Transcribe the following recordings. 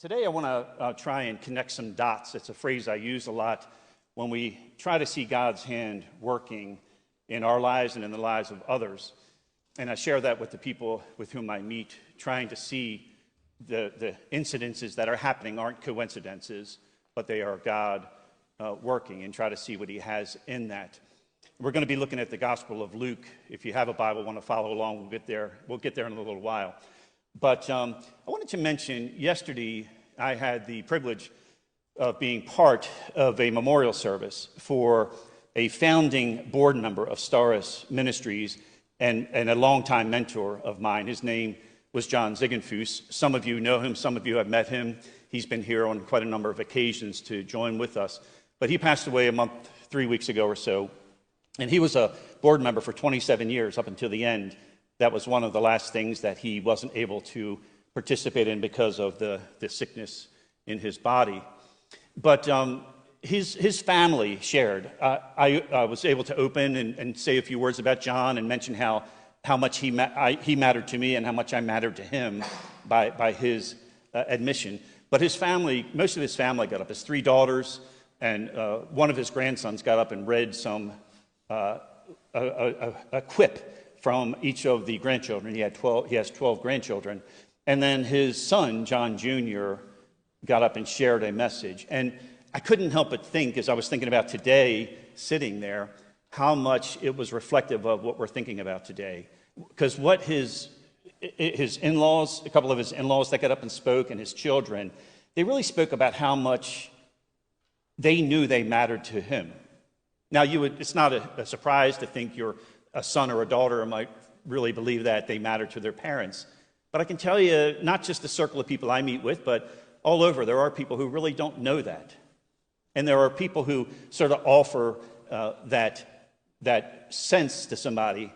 Today I want to try and connect some dots. It's a phrase I use a lot when we try to see God's hand working in our lives and in the lives of others. And I share that with the people with whom I meet, trying to see the incidences that are happening aren't coincidences, but they are God working, and try to see what he has in that. We're going to be looking at the Gospel of Luke. If you have a Bible, want to follow along, we'll get there. We'll get there in a little while. But I wanted to mention, yesterday I had the privilege of being part of a memorial service for a founding board member of Stauros Ministries and a longtime mentor of mine. His name was John Burghauser. Some of you know him, some of you have met him. He's been here on quite a number of occasions to join with us. But he passed away 3 weeks ago or so. And he was a board member for 27 years up until the end. That was one of the last things that he wasn't able to participate in because of the sickness in his body. But his family shared. I was able to open and say a few words about John and mention how much he mattered to me and how much I mattered to him by his admission. But his family, most of his family got up. His 3 daughters and one of his grandsons got up and read some a quip from each of the grandchildren. He has 12 grandchildren. And then his son, John Jr., got up and shared a message. And I couldn't help but think, as I was thinking about today, sitting there, how much it was reflective of what we're thinking about today. Because what his in-laws, a couple of his in-laws that got up and spoke, and his children, they really spoke about how much they knew they mattered to him. Now, it's not a surprise to think a son or a daughter might really believe that they matter to their parents. But I can tell you, not just the circle of people I meet with, but all over, there are people who really don't know that. And there are people who sort of offer that sense to somebody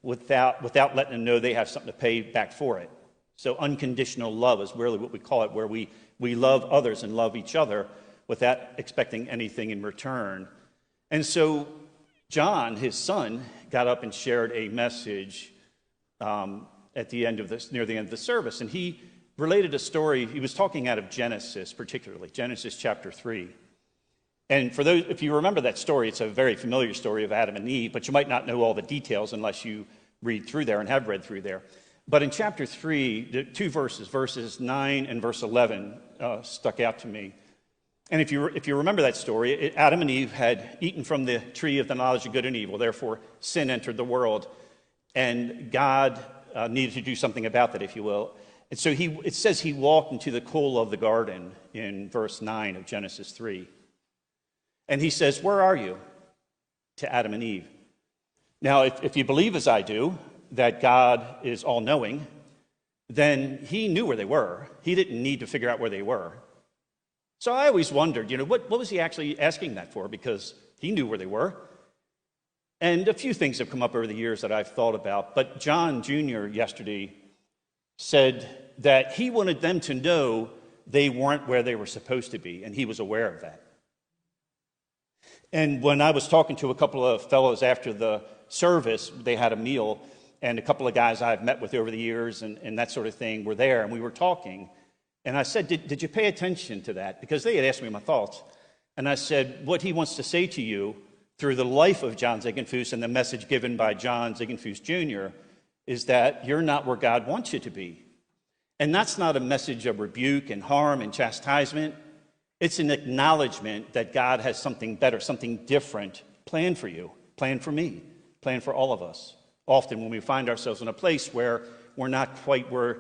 without letting them know they have something to pay back for it. So unconditional love is really what we call it, where we love others and love each other without expecting anything in return. And so John, his son, got up and shared a message near the end of the service, and he related a story. He was talking out of Genesis, particularly Genesis chapter 3. And for those, if you remember that story, it's a very familiar story of Adam and Eve, but you might not know all the details unless you read through there and have read through there. But in chapter 3, the 2 verses 9 and verse 11, stuck out to me. And if you remember that story, Adam and Eve had eaten from the tree of the knowledge of good and evil. Therefore, sin entered the world, and God needed to do something about that, if you will. And so it says he walked into the cool of the garden in verse 9 of Genesis 3. And he says, "Where are you?" to Adam and Eve. Now, if you believe as I do, that God is all-knowing, then he knew where they were. He didn't need to figure out where they were. So I always wondered, what was he actually asking that for? Because he knew where they were. And a few things have come up over the years that I've thought about. But John Jr. yesterday said that he wanted them to know they weren't where they were supposed to be, and he was aware of that. And when I was talking to a couple of fellows after the service, they had a meal, and a couple of guys I've met with over the years and that sort of thing were there, and we were talking. And I said, did you pay attention to that? Because they had asked me my thoughts. And I said, what he wants to say to you through the life of John Burghauser and the message given by John Burghauser Jr. is that you're not where God wants you to be. And that's not a message of rebuke and harm and chastisement. It's an acknowledgement that God has something better, something different planned for you, planned for me, planned for all of us. Often when we find ourselves in a place where we're not quite where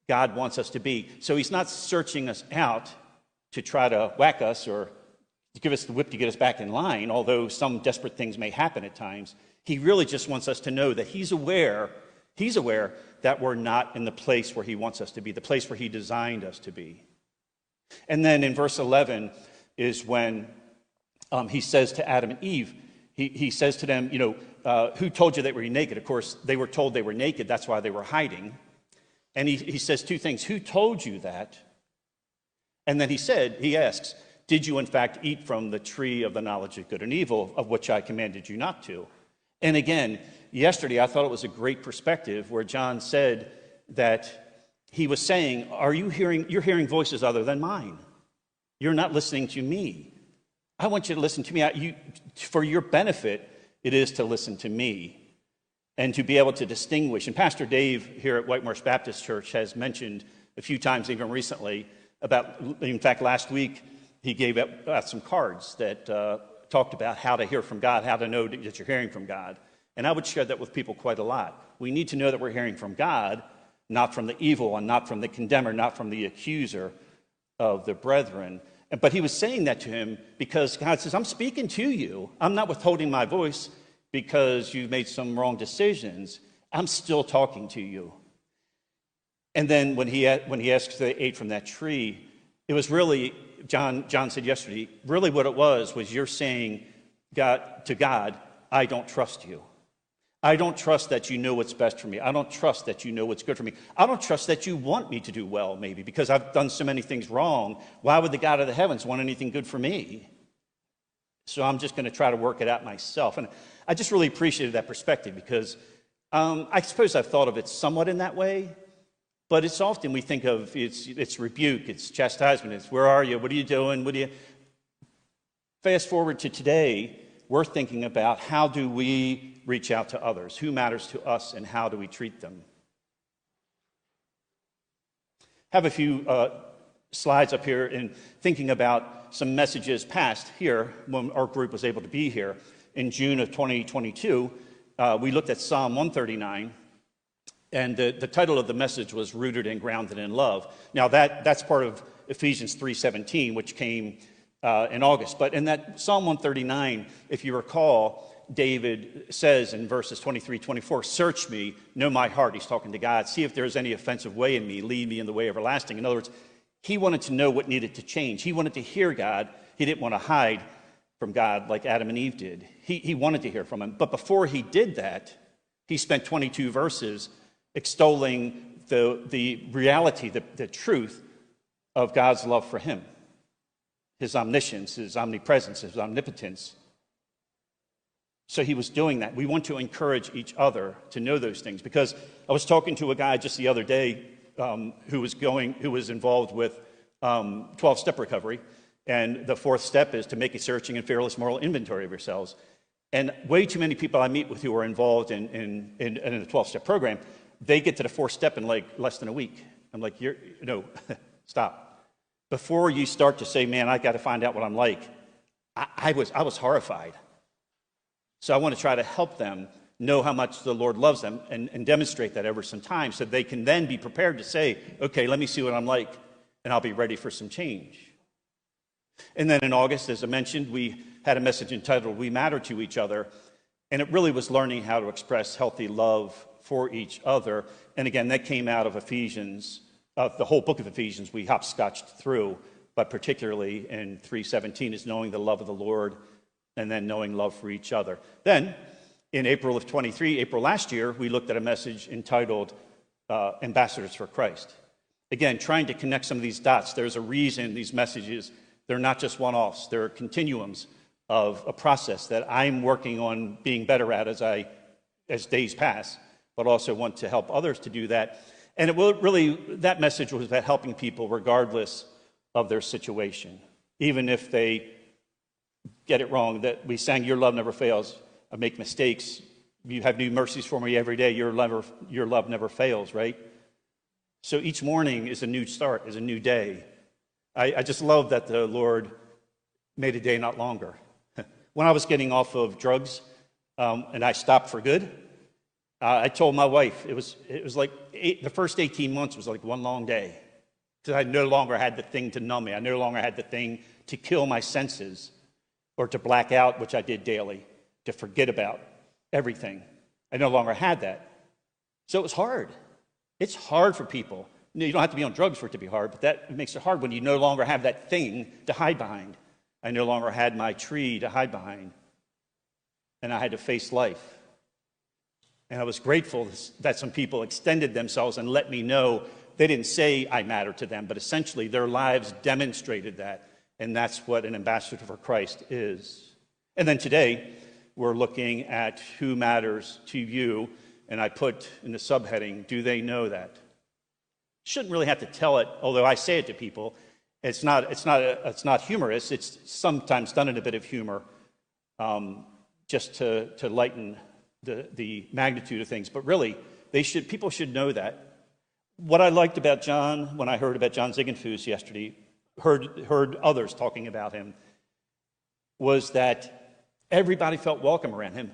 God wants us to be. So he's not searching us out to try to whack us or to give us the whip to get us back in line, although some desperate things may happen at times. He really just wants us to know that he's aware that we're not in the place where he wants us to be, the place where he designed us to be. And then in verse 11 is when he says to Adam and Eve, he says to them, who told you that we were naked? Of course, they were told they were naked. That's why they were hiding. And he says 2 things. Who told you that? And then he asks, did you in fact eat from the tree of the knowledge of good and evil, of which I commanded you not to? And again, yesterday I thought it was a great perspective where John said that he was saying, you're hearing voices other than mine. You're not listening to me. I want you to listen to me. For your benefit, it is to listen to me and to be able to distinguish. And Pastor Dave here at White Marsh Baptist Church has mentioned a few times, even recently, in fact, last week, he gave out some cards that talked about how to hear from God, how to know that you're hearing from God. And I would share that with people quite a lot. We need to know that we're hearing from God, not from the evil one, not from the condemner, not from the accuser of the brethren. But he was saying that to him because God says, I'm speaking to you. I'm not withholding my voice because you've made some wrong decisions. I'm still talking to you. And then when he asked if they ate from that tree, it was really, John said yesterday, really what it was you're saying to God, I don't trust you. I don't trust that you know what's best for me. I don't trust that you know what's good for me. I don't trust that you want me to do well, maybe, because I've done so many things wrong. Why would the God of the heavens want anything good for me? So I'm just going to try to work it out myself. And I just really appreciated that perspective because I suppose I've thought of it somewhat in that way, but it's often we think of it's rebuke, it's chastisement, it's where are you, what are you doing, Fast forward to today, we're thinking about how do we reach out to others, who matters to us, and how do we treat them. Have a few slides up here in thinking about some messages past here when our group was able to be here. In June of 2022, we looked at Psalm 139, and the title of the message was Rooted and Grounded in Love. Now that's part of Ephesians 3:17, which came in August. But in that Psalm 139, if you recall, David says in verses 23, 24, search me, know my heart. He's talking to God. See if there's any offensive way in me. Lead me in the way everlasting. In other words, he wanted to know what needed to change. He wanted to hear God. He didn't want to hide from God like Adam and Eve did. He wanted to hear from him. But before he did that, he spent 22 verses extolling the reality, the truth of God's love for him. His omniscience, his omnipresence, his omnipotence. So he was doing that. We want to encourage each other to know those things. Because I was talking to a guy just the other day who was involved with 12-step recovery. And the fourth step is to make a searching and fearless moral inventory of yourselves. And way too many people I meet with who are involved in the 12-step program, they get to the fourth step in like less than a week. I'm like, stop. Before you start to say, man, I got to find out what I'm like, I was horrified. So I want to try to help them know how much the Lord loves them and demonstrate that over some time so they can then be prepared to say, okay, let me see what I'm like, and I'll be ready for some change. And then in August, as I mentioned, we had a message entitled, We Matter to Each Other, and it really was learning how to express healthy love for each other. And again, that came out of Ephesians, the whole book of Ephesians we hopscotched through, but particularly in 3:17 is knowing the love of the Lord and then knowing love for each other. Then, in April of 23, April last year, we looked at a message entitled Ambassadors for Christ. Again, trying to connect some of these dots. There's a reason these messages, they're not just one-offs. They're continuums of a process that I'm working on being better at as days pass, but also want to help others to do that. And that message was about helping people regardless of their situation, even if they get it wrong. That we sang, your love never fails. I make mistakes. You have new mercies for me every day. Your love never fails, right? So each morning is a new start, is a new day. I just love that the Lord made a day not longer. When I was getting off of drugs and I stopped for good, I told my wife, it was like the first 18 months was like one long day. Because I no longer had the thing to numb me. I no longer had the thing to kill my senses or to black out, which I did daily, to forget about everything. I no longer had that. So it was hard. It's hard for people. You don't have to be on drugs for it to be hard, but that makes it hard when you no longer have that thing to hide behind. I no longer had my tree to hide behind. And I had to face life. And I was grateful that some people extended themselves and let me know they didn't say I matter to them, but essentially their lives demonstrated that. And that's what an ambassador for Christ is. And then today, we're looking at who matters to you. And I put in the subheading, do they know that? Shouldn't really have to tell it, although I say it to people. It's not humorous. It's sometimes done in a bit of humor, just to lighten the magnitude of things. But really, people should know that. What I liked about John, when I heard about John Ziegenfuss yesterday, heard others talking about him, was that everybody felt welcome around him.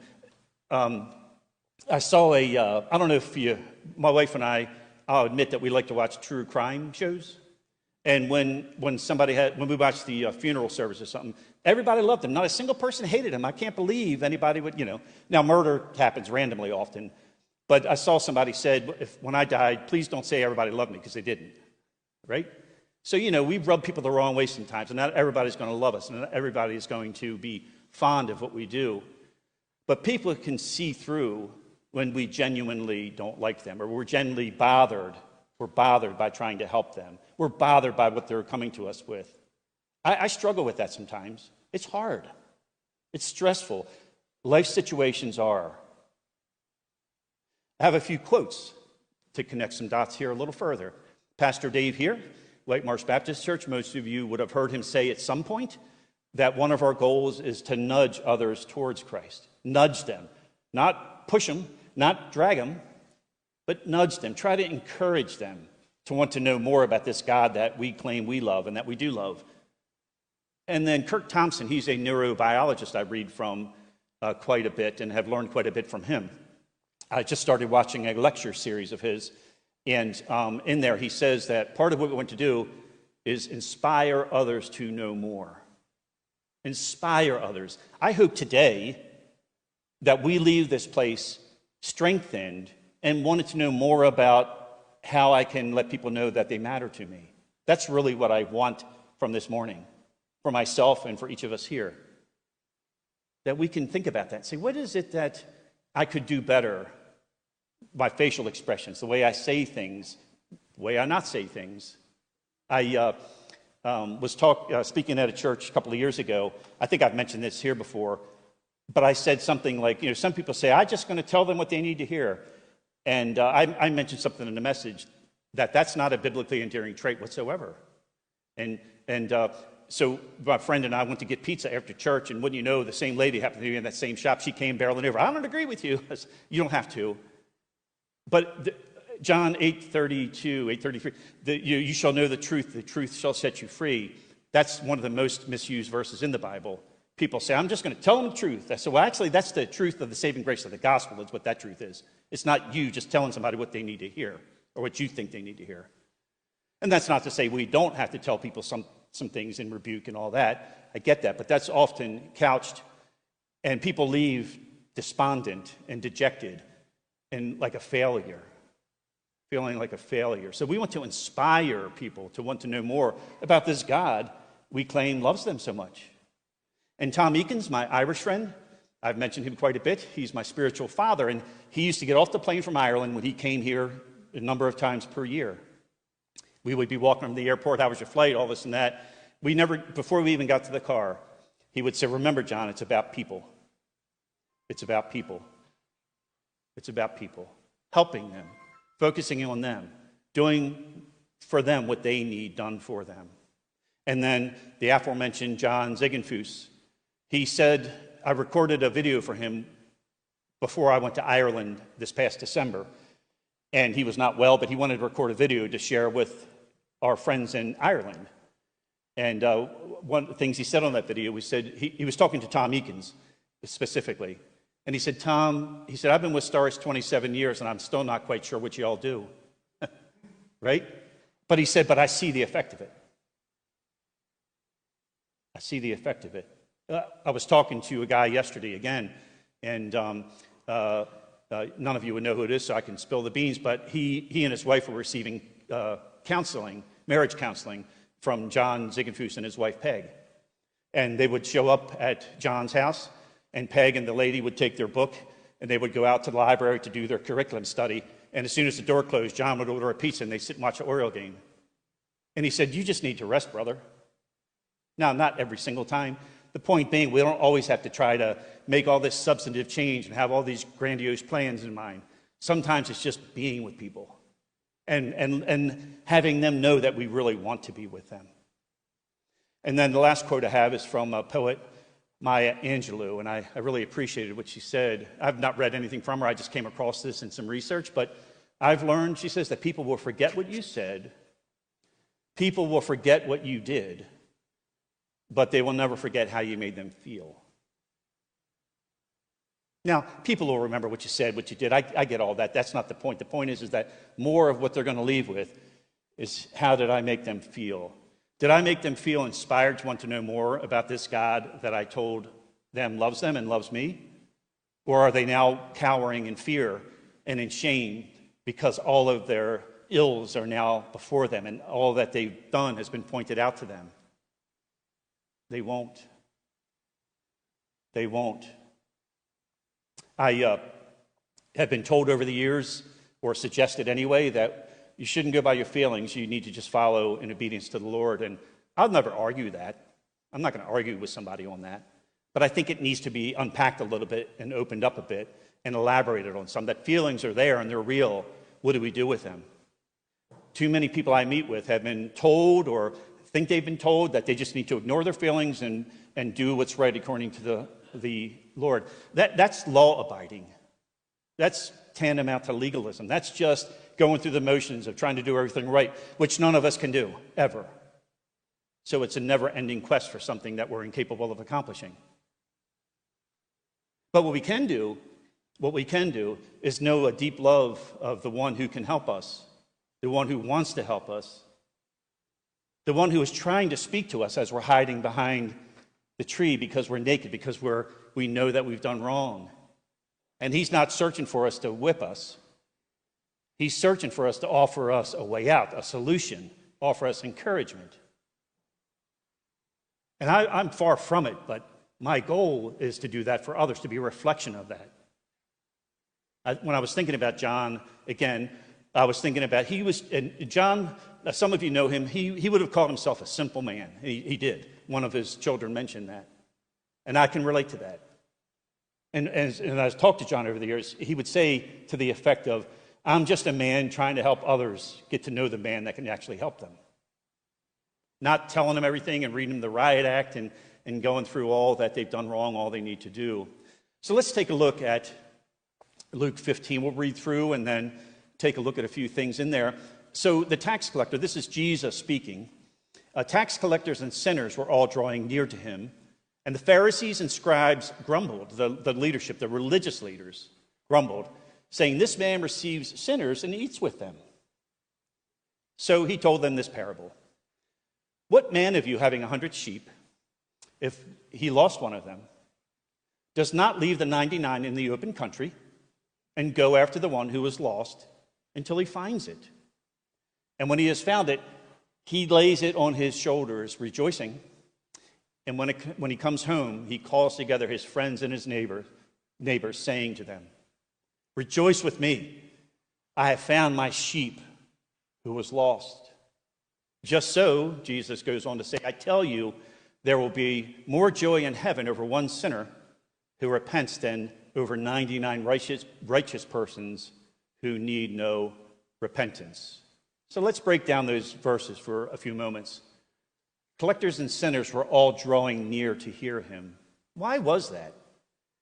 I saw I don't know if my wife and I'll admit that we like to watch true crime shows. And when we watched the funeral service or something, everybody loved him. Not a single person hated him. I can't believe anybody would, Now, murder happens randomly often. But I saw somebody said, when I died, please don't say everybody loved me, because they didn't. Right? So, we rub people the wrong way sometimes. And not everybody's going to love us. And not everybody is going to be fond of what we do. But people can see through when we genuinely don't like them, or we're genuinely bothered. We're bothered by trying to help them. We're bothered by what they're coming to us with. I struggle with that sometimes. It's hard. It's stressful. Life situations are. I have a few quotes to connect some dots here a little further. Pastor Dave here, White Marsh Baptist Church, most of you would have heard him say at some point that one of our goals is to nudge others towards Christ. Nudge them. Not push them, not drag them, but nudge them. Try to encourage them to want to know more about this God that we claim we love and that we do love. And then Kirk Thompson, he's a neurobiologist I read from quite a bit and have learned quite a bit from him. I just started watching a lecture series of his, and in there he says that part of what we want to do is inspire others to know more. Inspire others. I hope today that we leave this place strengthened and wanted to know more about how I can let people know that they matter to me. That's really what I want from this morning, for myself and for each of us here. That we can think about that and say, what is it that I could do better? My facial expressions, the way I say things, the way I not say things. I was speaking at a church a couple of years ago. I think I've mentioned this here before, but I said something like, some people say, I'm just going to tell them what they need to hear. And I mentioned something in the message that's not a biblically endearing trait whatsoever. And so my friend and I went to get pizza after church, and wouldn't you know, the same lady happened to be in that same shop. She came barreling over. I don't agree with you. You don't have to. But John 8:32, 8:33, you shall know the truth shall set you free. That's one of the most misused verses in the Bible. People say, I'm just going to tell them the truth. I said, well, actually, that's the truth of the saving grace of the gospel. Is what that truth is. It's not you just telling somebody what they need to hear or what you think they need to hear. And that's not to say we don't have to tell people some things in rebuke and all that. I get that, but that's often couched, and people leave despondent and dejected and like a failure, feeling like a failure. So we want to inspire people to want to know more about this God we claim loves them so much. And Tom Eakins, my Irish friend, I've mentioned him quite a bit. He's my spiritual father, and he used to get off the plane from Ireland when he came here a number of times per year. We would be walking from the airport, how was your flight, all this and that. Before we even got to the car, he would say, remember, John, it's about people. It's about people. It's about people. Helping them, focusing on them, doing for them what they need done for them. And then the aforementioned John Ziegenfuss, he said, I recorded a video for him before I went to Ireland this past December. And he was not well, but he wanted to record a video to share with our friends in Ireland. And one of the things he said on that video, he was talking to Tom Eakins specifically. And he said, Tom, I've been with Stauros 27 years, and I'm still not quite sure what you all do. Right? But he said, but I see the effect of it. I see the effect of it. I was talking to a guy yesterday again, and none of you would know who it is, so I can spill the beans, but he and his wife were receiving marriage counseling from John Ziegenfuss and his wife Peg. And they would show up at John's house, and Peg and the lady would take their book, and they would go out to the library to do their curriculum study. And as soon as the door closed, John would order a pizza, and they'd sit and watch an Oriole game. And he said, you just need to rest, brother. Now, not every single time. The point being, we don't always have to try to make all this substantive change and have all these grandiose plans in mind. Sometimes it's just being with people and having them know that we really want to be with them. And then the last quote I have is from a poet, Maya Angelou, and I really appreciated what she said. I've not read anything from her. I just came across this in some research, but I've learned, she says, that people will forget what you said, people will forget what you did, but they will never forget how you made them feel. Now, people will remember what you said, what you did. I get all that. That's not the point. The point is that more of what they're going to leave with is, how did I make them feel? Did I make them feel inspired to want to know more about this God that I told them and loves me? Or are they now cowering in fear and in shame because all of their ills are now before them and all that they've done has been pointed out to them? They won't. They won't. I have been told over the years, or suggested anyway, that you shouldn't go by your feelings. You need to just follow in obedience to the Lord. And I'll never argue that. I'm not going to argue with somebody on that. But I think it needs to be unpacked a little bit and opened up a bit and elaborated on some. That feelings are there and they're real. What do we do with them? Too many people I meet with have been told or think they've been told that they just need to ignore their feelings and do what's right according to the Lord. That's law-abiding. That's tantamount to legalism. That's just going through the motions of trying to do everything right, which none of us can do, ever. So it's a never-ending quest for something that we're incapable of accomplishing. But what we can do is know a deep love of the one who can help us, the one who wants to help us, the one who is trying to speak to us as we're hiding behind the tree because we're naked, because we know that we've done wrong. And he's not searching for us to whip us. He's searching for us to offer us a way out, a solution, offer us encouragement. And I'm far from it, but my goal is to do that for others, to be a reflection of that. When I was thinking about John, again, I was thinking about, John, some of you know him, he would have called himself a simple man. He did. One of his children mentioned that. And I can relate to that. And I've talked to John over the years, he would say to the effect of, I'm just a man trying to help others get to know the man that can actually help them. Not telling them everything and reading them the riot act and going through all that they've done wrong, all they need to do. So let's take a look at Luke 15. We'll read through and then take a look at a few things in there. So the tax collector, this is Jesus speaking. Tax collectors and sinners were all drawing near to him. And the Pharisees and scribes grumbled, the leadership, the religious leaders grumbled, saying, this man receives sinners and eats with them. So he told them this parable. What man of you, having 100 sheep, if he lost one of them, does not leave the 99 in the open country and go after the one who was lost until he finds it? And when he has found it, he lays it on his shoulders, rejoicing. And when he comes home, he calls together his friends and his neighbors, saying to them, rejoice with me, I have found my sheep who was lost. Just so, Jesus goes on to say, I tell you, there will be more joy in heaven over one sinner who repents than over 99 righteous persons who need no repentance. So let's break down those verses for a few moments. Collectors and sinners were all drawing near to hear him. Why was that?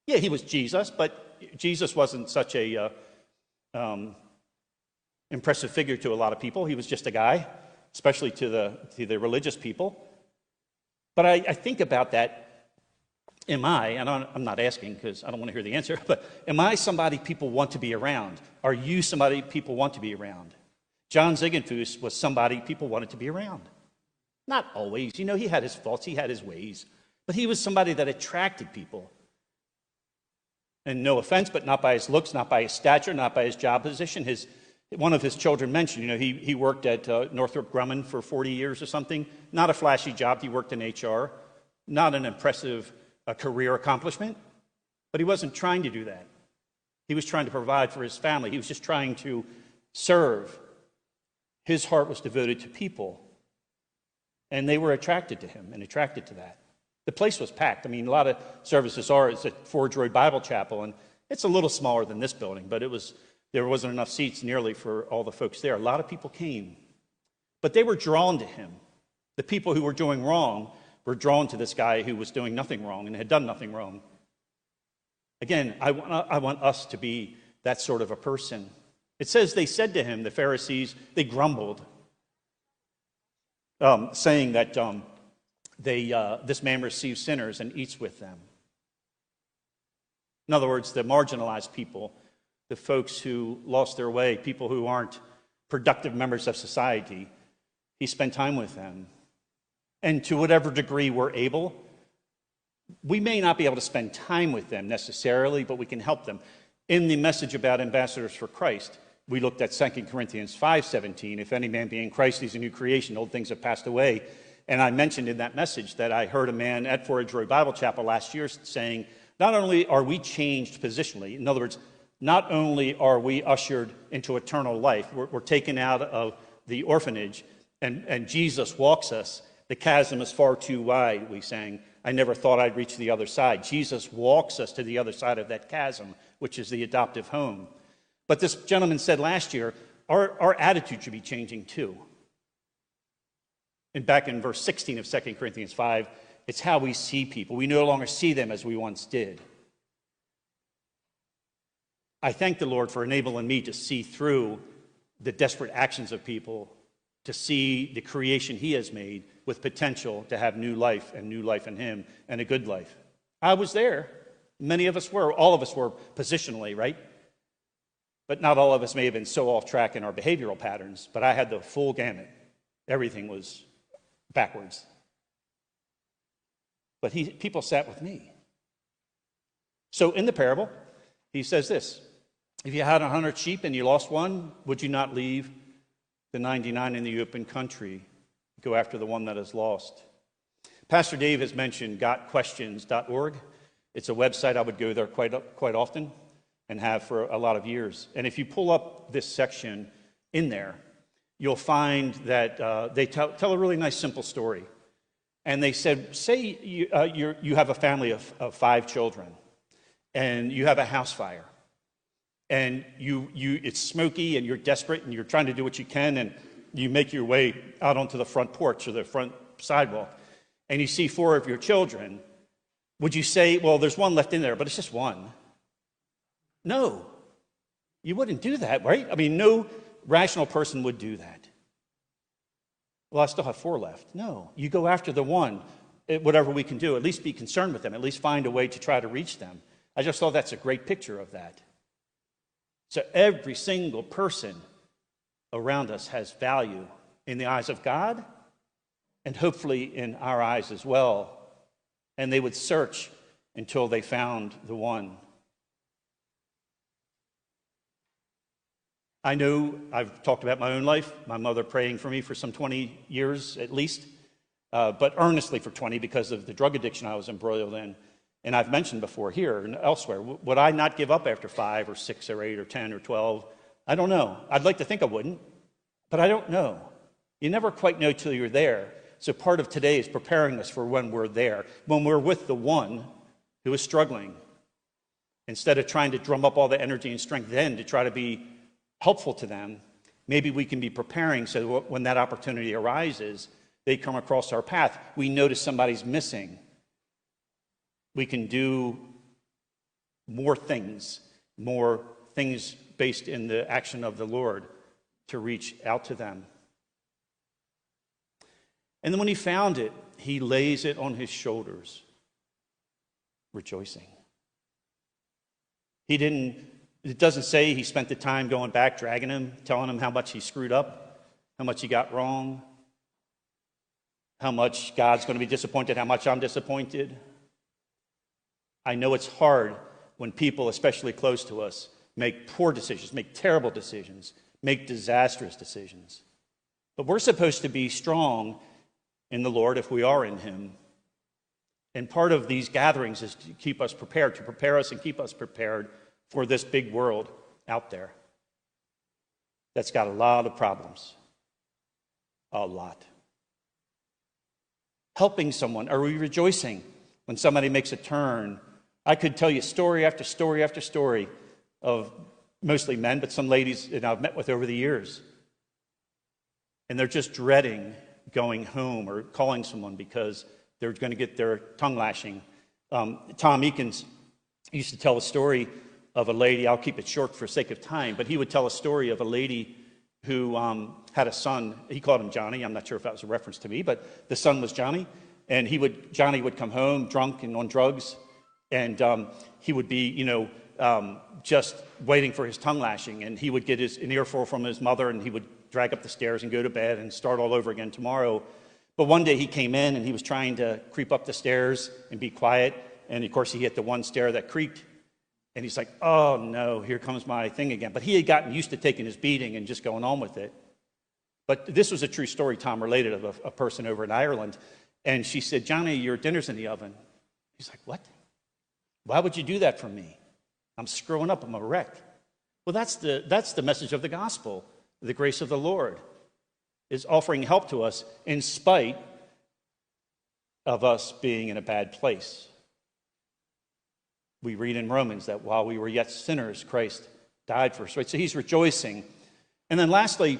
Yeah, he was Jesus, but Jesus wasn't such a impressive figure to a lot of people. He was just a guy, especially to the religious people. But I think about that. Am I, and I'm not asking because I don't want to hear the answer, but am I somebody people want to be around? Are you somebody people want to be around? John Ziegenfuss was somebody people wanted to be around. Not always. He had his faults, he had his ways. But he was somebody that attracted people. And no offense, but not by his looks, not by his stature, not by his job position. One of his children mentioned, he worked at Northrop Grumman for 40 years or something. Not a flashy job. He worked in HR. Not an impressive career accomplishment. But he wasn't trying to do that. He was trying to provide for his family. He was just trying to serve. His heart was devoted to people. And they were attracted to him and attracted to that. The place was packed. A lot of services it's at Forge Road Bible Chapel, and it's a little smaller than this building, but it was There wasn't enough seats nearly for all the folks there. A lot of people came, but they were drawn to him. The people who were doing wrong were drawn to this guy who was doing nothing wrong and had done nothing wrong. Again, I want us to be that sort of a person. It says they said to him, the Pharisees, they grumbled, saying that this man receives sinners and eats with them. In other words, the marginalized people, the folks who lost their way, people who aren't productive members of society, he spent time with them. And to whatever degree we're able, we may not be able to spend time with them necessarily, but we can help them. In the message about ambassadors for Christ, we looked at 2 Corinthians 5:17. If any man be in Christ, he's a new creation. Old things have passed away. And I mentioned in that message that I heard a man at Forage Road Bible Chapel last year saying, not only are we changed positionally, in other words, not only are we ushered into eternal life, we're taken out of the orphanage, and Jesus walks us. The chasm is far too wide, we sang. I never thought I'd reach the other side. Jesus walks us to the other side of that chasm, which is the adoptive home. But this gentleman said last year, our attitude should be changing too. And back in verse 16 of 2 Corinthians 5, it's how we see people. We no longer see them as we once did. I thank the Lord for enabling me to see through the desperate actions of people, to see the creation he has made with potential to have new life and new life in him and a good life. I was there. Many of us were. All of us were positionally, right? But not all of us may have been so off track in our behavioral patterns, but I had the full gamut. Everything was backwards. But people sat with me. So in the parable, he says this: if you had 100 sheep and you lost one, would you not leave the 99 in the open country, go after the one that is lost? Pastor Dave has mentioned gotquestions.org. It's a website I would go there quite often and have for a lot of years. And if you pull up this section in there, you'll find that they tell a really nice, simple story. And they said, say you have a family of 5 children, and you have a house fire, and it's smoky, and you're desperate, and you're trying to do what you can, and you make your way out onto the front porch or the front sidewalk, and you see 4 of your children. Would you say, well, there's one left in there, but it's just one? No. You wouldn't do that, right? I mean, no rational person would do that. Well, I still have 4 left. No. You go after the one, whatever we can do. At least be concerned with them. At least find a way to try to reach them. I just thought that's a great picture of that. So every single person around us has value in the eyes of God, and hopefully in our eyes as well. And they would search until they found the one. I know I've talked about my own life, my mother praying for me for some 20 years at least, but earnestly for 20 because of the drug addiction I was embroiled in. And I've mentioned before here and elsewhere, would I not give up after 5 or 6 or 8 or 10 or 12? I don't know. I'd like to think I wouldn't, but I don't know. You never quite know till you're there. So part of today is preparing us for when we're there, when we're with the one who is struggling. Instead of trying to drum up all the energy and strength then to try to be helpful to them, maybe we can be preparing so when that opportunity arises, they come across our path. We notice somebody's missing. We can do more things based in the action of the Lord to reach out to them. And then when he found it, he lays it on his shoulders, rejoicing. It doesn't say he spent the time going back, dragging him, telling him how much he screwed up, how much he got wrong, how much God's going to be disappointed, how much I'm disappointed. I know it's hard when people, especially close to us, make poor decisions, make terrible decisions, make disastrous decisions. But we're supposed to be strong in the Lord if we are in him. And part of these gatherings is to keep us prepared, to prepare us and keep us prepared for this big world out there that's got a lot of problems. A lot. Helping someone. Are we rejoicing when somebody makes a turn? I could tell you story after story after story of mostly men, but some ladies that I've met with over the years. And they're just dreading going home or calling someone because they're going to get their tongue lashing. Tom Eakins used to tell a story of a lady. I'll keep it short for sake of time, but he would tell a story of a lady who had a son. He called him Johnny. I'm not sure if that was a reference to me, but the son was Johnny. And Johnny would come home drunk and on drugs, and he would be, just waiting for his tongue lashing. And he would get an earful from his mother, and he would drag up the stairs and go to bed and start all over again tomorrow. But one day he came in, and he was trying to creep up the stairs and be quiet. And, of course, he hit the one stair that creaked. And he's like, oh, no, here comes my thing again. But he had gotten used to taking his beating and just going on with it. But this was a true story Tom related of a person over in Ireland. And she said, Johnny, your dinner's in the oven. He's like, what? Why would you do that for me? I'm screwing up. I'm a wreck. Well, that's the message of the gospel. The grace of the Lord is offering help to us in spite of us being in a bad place. We read in Romans that while we were yet sinners, Christ died for us. Right? So he's rejoicing. And then lastly,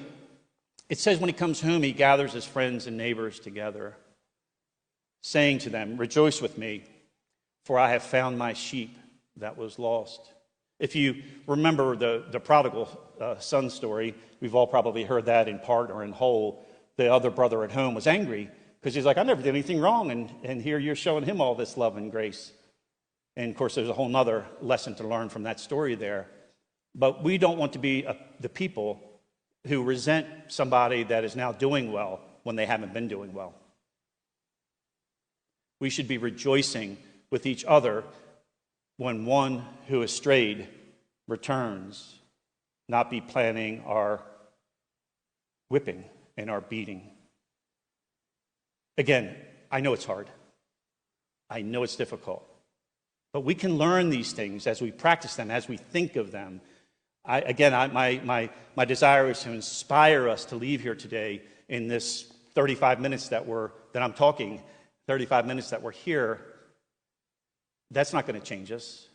it says when he comes home, he gathers his friends and neighbors together, saying to them, rejoice with me, for I have found my sheep that was lost. If you remember the prodigal son story, we've all probably heard that in part or in whole. The other brother at home was angry because he's like, I never did anything wrong, and here you're showing him all this love and grace. And, of course, there's a whole other lesson to learn from that story there. But we don't want to be the people who resent somebody that is now doing well when they haven't been doing well. We should be rejoicing with each other when one who has strayed returns, not be planning our whipping and our beating. Again, I know it's hard. I know it's difficult. But we can learn these things as we practice them, as we think of them. My desire is to inspire us to leave here today in this 35 minutes that I'm talking, 35 minutes that we're here. That's not going to change us.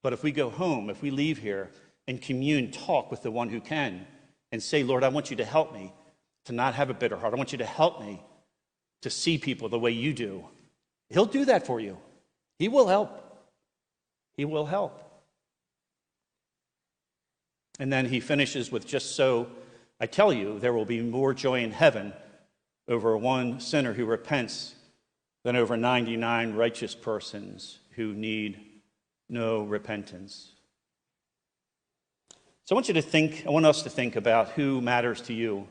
But if we go home, if we leave here and commune, talk with the one who can, and say, Lord, I want you to help me to not have a bitter heart. I want you to help me to see people the way you do. He'll do that for you. He will help. He will help. And then he finishes with, just so I tell you, there will be more joy in heaven over one sinner who repents than over 99 righteous persons who need no repentance. So I want us to think about who matters to you.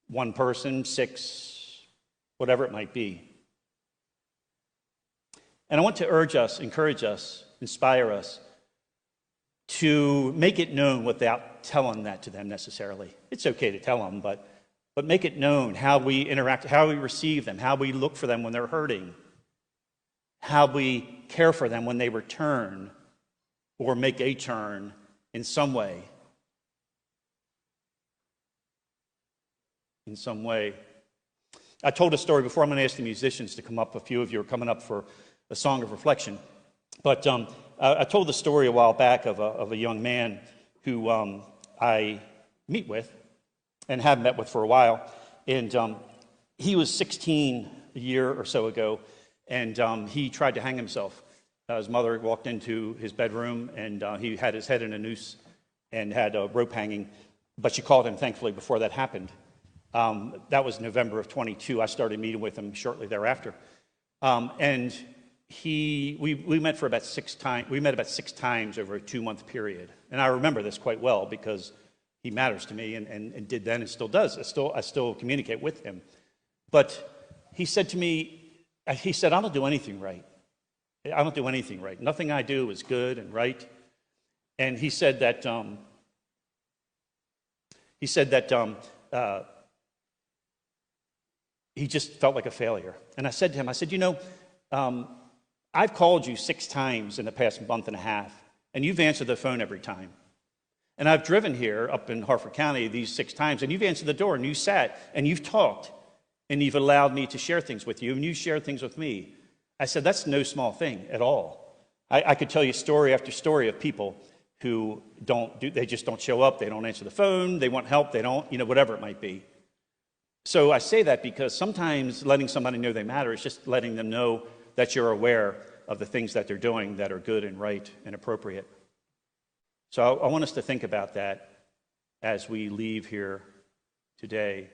One person, 6, whatever it might be. And I want to urge us, encourage us, inspire us to make it known without telling that to them necessarily. It's okay to tell them, but make it known how we interact, how we receive them, how we look for them when they're hurting, how we care for them when they return or make a turn in some way. In some way. I told a story before. I'm going to ask the musicians to come up. A few of you are coming up for a song of reflection. But I told the story a while back of a young man who I meet with and have met with for a while. And he was 16 a year or so ago, and he tried to hang himself. His mother walked into his bedroom, and he had his head in a noose and had a rope hanging. But she called him, thankfully, before that happened. That was November of 22. I started meeting with him shortly thereafter. And we met for about 6 times. We met about 6 times over a 2-month period. And I remember this quite well because he matters to me and did then and still does. I still communicate with him. But he said to me, I don't do anything right. I don't do anything right. Nothing I do is good and right. And he said that he just felt like a failure. And I said to him, I've called you 6 times in the past month and a half, and you've answered the phone every time. And I've driven here up in Harford County these 6 times, and you've answered the door, and you sat, and you've talked, and you've allowed me to share things with you, and you share things with me. I said, that's no small thing at all. I could tell you story after story of people who they just don't show up, they don't answer the phone, they want help, they don't, whatever it might be. So I say that because sometimes letting somebody know they matter is just letting them know that you're aware of the things that they're doing that are good and right and appropriate. So I want us to think about that as we leave here today.